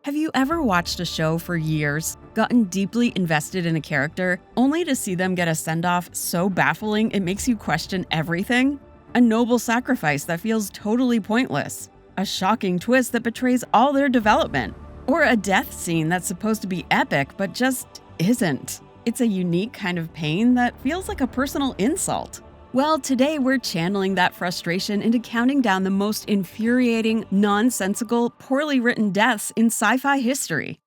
Have you ever watched a show for years, gotten deeply invested in a character, only to see them get a send-off so baffling it makes you question everything? A noble sacrifice that feels totally pointless. A shocking twist that betrays all their development. Or a death scene that's supposed to be epic but just isn't. It's a unique kind of pain that feels like a personal insult. Well, today we're channeling that frustration into counting down the most infuriating, nonsensical, poorly written deaths in sci-fi history.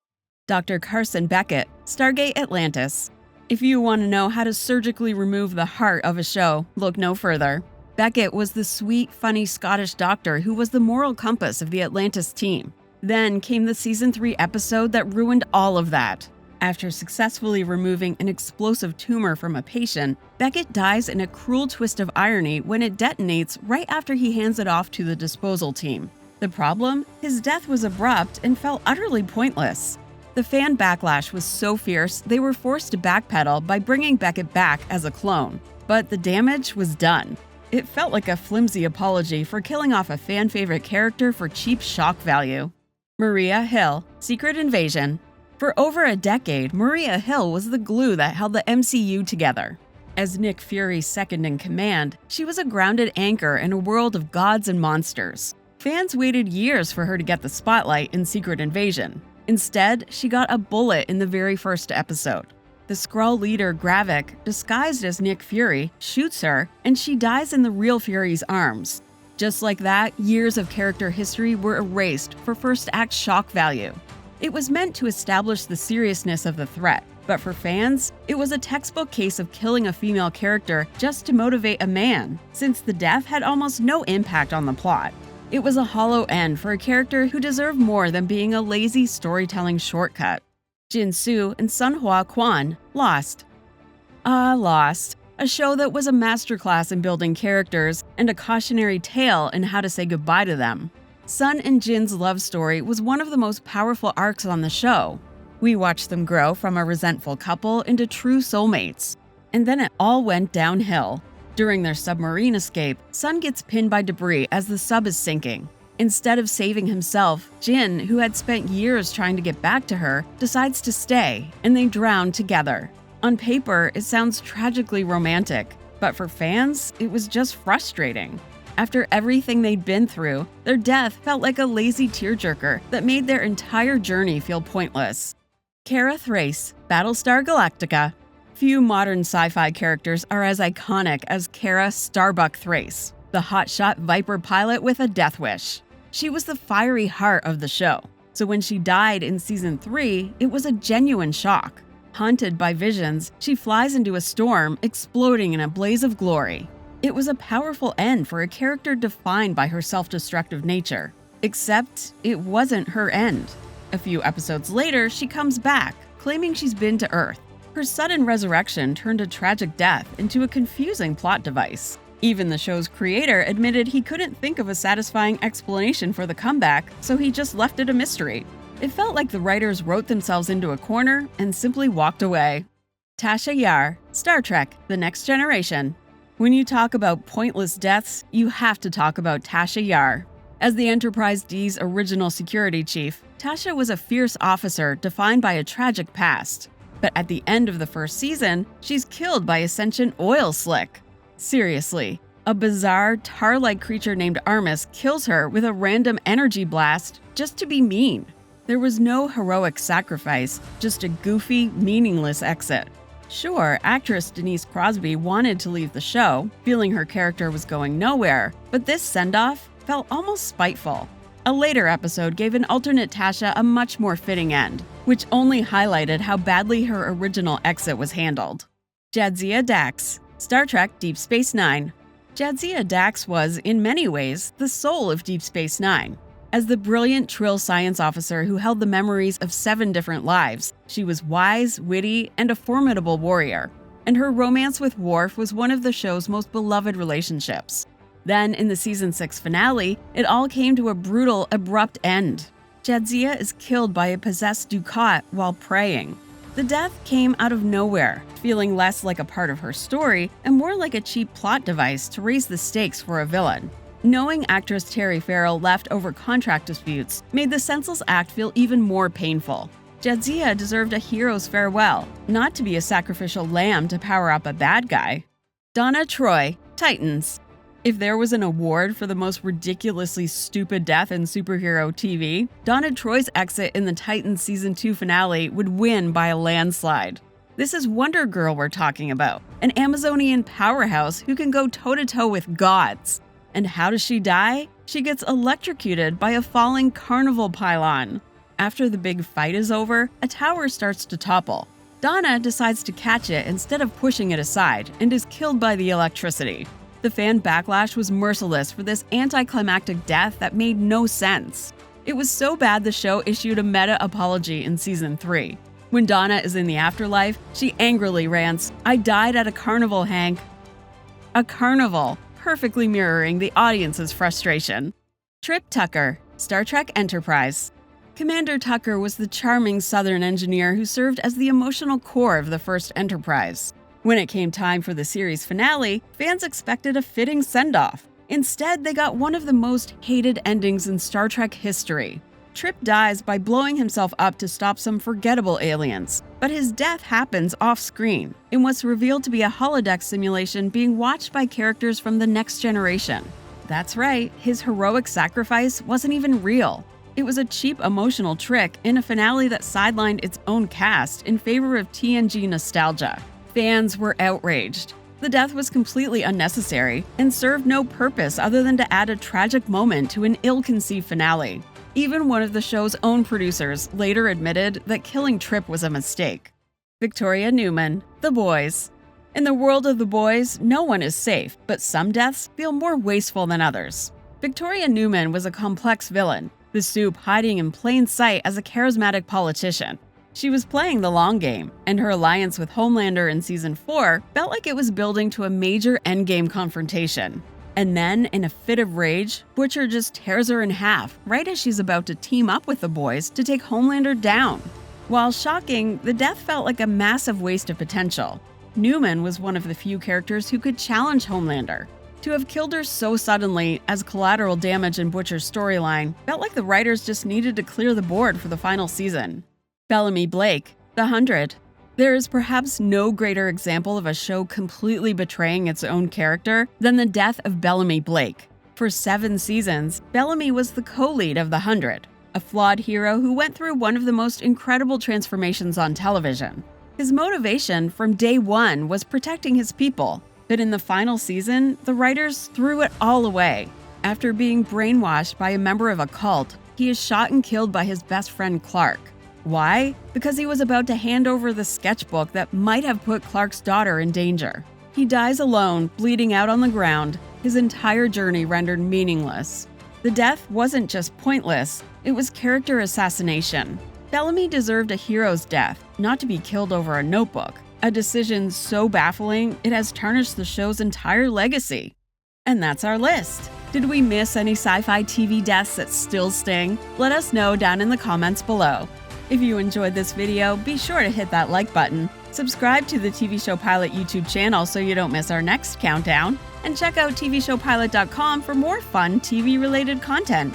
Dr. Carson Beckett, Stargate Atlantis. If you want to know how to surgically remove the heart of a show, look no further. Beckett was the sweet, funny Scottish doctor who was the moral compass of the Atlantis team. Then came the Season 3 episode that ruined all of that. After successfully removing an explosive tumor from a patient, Beckett dies in a cruel twist of irony when it detonates right after he hands it off to the disposal team. The problem? His death was abrupt and felt utterly pointless. The fan backlash was so fierce they were forced to backpedal by bringing Beckett back as a clone. But the damage was done. It felt like a flimsy apology for killing off a fan-favorite character for cheap shock value. Maria Hill, Secret Invasion. For over a decade, Maria Hill was the glue that held the MCU together. As Nick Fury's second-in-command, she was a grounded anchor in a world of gods and monsters. Fans waited years for her to get the spotlight in Secret Invasion. Instead, she got a bullet in the very first episode. The Skrull leader Gravik, disguised as Nick Fury, shoots her, and she dies in the real Fury's arms. Just like that, years of character history were erased for first-act shock value. It was meant to establish the seriousness of the threat, but for fans, it was a textbook case of killing a female character just to motivate a man, since the death had almost no impact on the plot. It was a hollow end for a character who deserved more than being a lazy storytelling shortcut. Jin Soo and Sunhwa Kwon, Lost. Lost. A show that was a masterclass in building characters and a cautionary tale in how to say goodbye to them. Sun and Jin's love story was one of the most powerful arcs on the show. We watched them grow from a resentful couple into true soulmates. And then it all went downhill. During their submarine escape, Sun gets pinned by debris as the sub is sinking. Instead of saving himself, Jin, who had spent years trying to get back to her, decides to stay, and they drown together. On paper, it sounds tragically romantic, but for fans, it was just frustrating. After everything they'd been through, their death felt like a lazy tearjerker that made their entire journey feel pointless. Kara Thrace, Battlestar Galactica. Few modern sci-fi characters are as iconic as Kara Starbuck Thrace, the hotshot Viper pilot with a death wish. She was the fiery heart of the show, so when she died in Season 3, it was a genuine shock. Haunted by visions, she flies into a storm, exploding in a blaze of glory. It was a powerful end for a character defined by her self-destructive nature. Except, it wasn't her end. A few episodes later, she comes back, claiming she's been to Earth. Her sudden resurrection turned a tragic death into a confusing plot device. Even the show's creator admitted he couldn't think of a satisfying explanation for the comeback, so he just left it a mystery. It felt like the writers wrote themselves into a corner and simply walked away. Tasha Yar, Star Trek: The Next Generation. When you talk about pointless deaths, you have to talk about Tasha Yar. As the Enterprise D's original security chief, Tasha was a fierce officer defined by a tragic past. But at the end of the first season, she's killed by a sentient oil slick. Seriously, a bizarre, tar-like creature named Armus kills her with a random energy blast just to be mean. There was no heroic sacrifice, just a goofy, meaningless exit. Sure, actress Denise Crosby wanted to leave the show, feeling her character was going nowhere, but this send-off felt almost spiteful. A later episode gave an alternate Tasha a much more fitting end, which only highlighted how badly her original exit was handled. Jadzia Dax, Star Trek: Deep Space Nine. Jadzia Dax was, in many ways, the soul of Deep Space Nine. As the brilliant Trill science officer who held the memories of 7 different lives, she was wise, witty, and a formidable warrior. And her romance with Worf was one of the show's most beloved relationships. Then, in the Season 6 finale, it all came to a brutal, abrupt end. Jadzia is killed by a possessed Dukat while praying. The death came out of nowhere, feeling less like a part of her story and more like a cheap plot device to raise the stakes for a villain. Knowing actress Terry Farrell left over contract disputes made the senseless act feel even more painful. Jadzia deserved a hero's farewell, not to be a sacrificial lamb to power up a bad guy. Donna Troy, Titans. If there was an award for the most ridiculously stupid death in superhero TV, Donna Troy's exit in the Titans Season 2 finale would win by a landslide. This is Wonder Girl we're talking about, an Amazonian powerhouse who can go toe-to-toe with gods. And how does she die? She gets electrocuted by a falling carnival pylon. After the big fight is over, a tower starts to topple. Donna decides to catch it instead of pushing it aside and is killed by the electricity. The fan backlash was merciless for this anticlimactic death that made no sense. It was so bad the show issued a meta apology in Season 3. When Donna is in the afterlife, she angrily rants, "I died at a carnival, Hank." A carnival, perfectly mirroring the audience's frustration. Trip Tucker, Star Trek Enterprise. Commander Tucker was the charming Southern engineer who served as the emotional core of the first Enterprise. When it came time for the series finale, fans expected a fitting send-off. Instead, they got one of the most hated endings in Star Trek history. Trip dies by blowing himself up to stop some forgettable aliens, but his death happens off-screen in what's revealed to be a holodeck simulation being watched by characters from the next generation. That's right, his heroic sacrifice wasn't even real. It was a cheap emotional trick in a finale that sidelined its own cast in favor of TNG nostalgia. Fans were outraged. The death was completely unnecessary and served no purpose other than to add a tragic moment to an ill-conceived finale. Even one of the show's own producers later admitted that killing Trip was a mistake. Victoria Neuman, The Boys. In the world of The Boys, no one is safe, but some deaths feel more wasteful than others. Victoria Neuman was a complex villain, the Soup hiding in plain sight as a charismatic politician. She was playing the long game, and her alliance with Homelander in Season 4 felt like it was building to a major endgame confrontation. And then, in a fit of rage, Butcher just tears her in half right as she's about to team up with the boys to take Homelander down. While shocking, the death felt like a massive waste of potential. Neuman was one of the few characters who could challenge Homelander. To have killed her so suddenly as collateral damage in Butcher's storyline felt like the writers just needed to clear the board for the final season. Bellamy Blake, The 100. There is perhaps no greater example of a show completely betraying its own character than the death of Bellamy Blake. For 7 seasons, Bellamy was the co-lead of The 100, a flawed hero who went through one of the most incredible transformations on television. His motivation from day one was protecting his people, but in the final season, the writers threw it all away. After being brainwashed by a member of a cult, he is shot and killed by his best friend Clark. Why? Because he was about to hand over the sketchbook that might have put Clark's daughter in danger. He dies alone, bleeding out on the ground, his entire journey rendered meaningless. The death wasn't just pointless, it was character assassination. Bellamy deserved a hero's death, not to be killed over a notebook, a decision so baffling it has tarnished the show's entire legacy. And that's our list. Did we miss any sci-fi TV deaths that still sting? Let us know down in the comments below. If you enjoyed this video, be sure to hit that like button, subscribe to the TV Show Pilot YouTube channel so you don't miss our next countdown, and check out tvshowpilot.com for more fun TV-related content.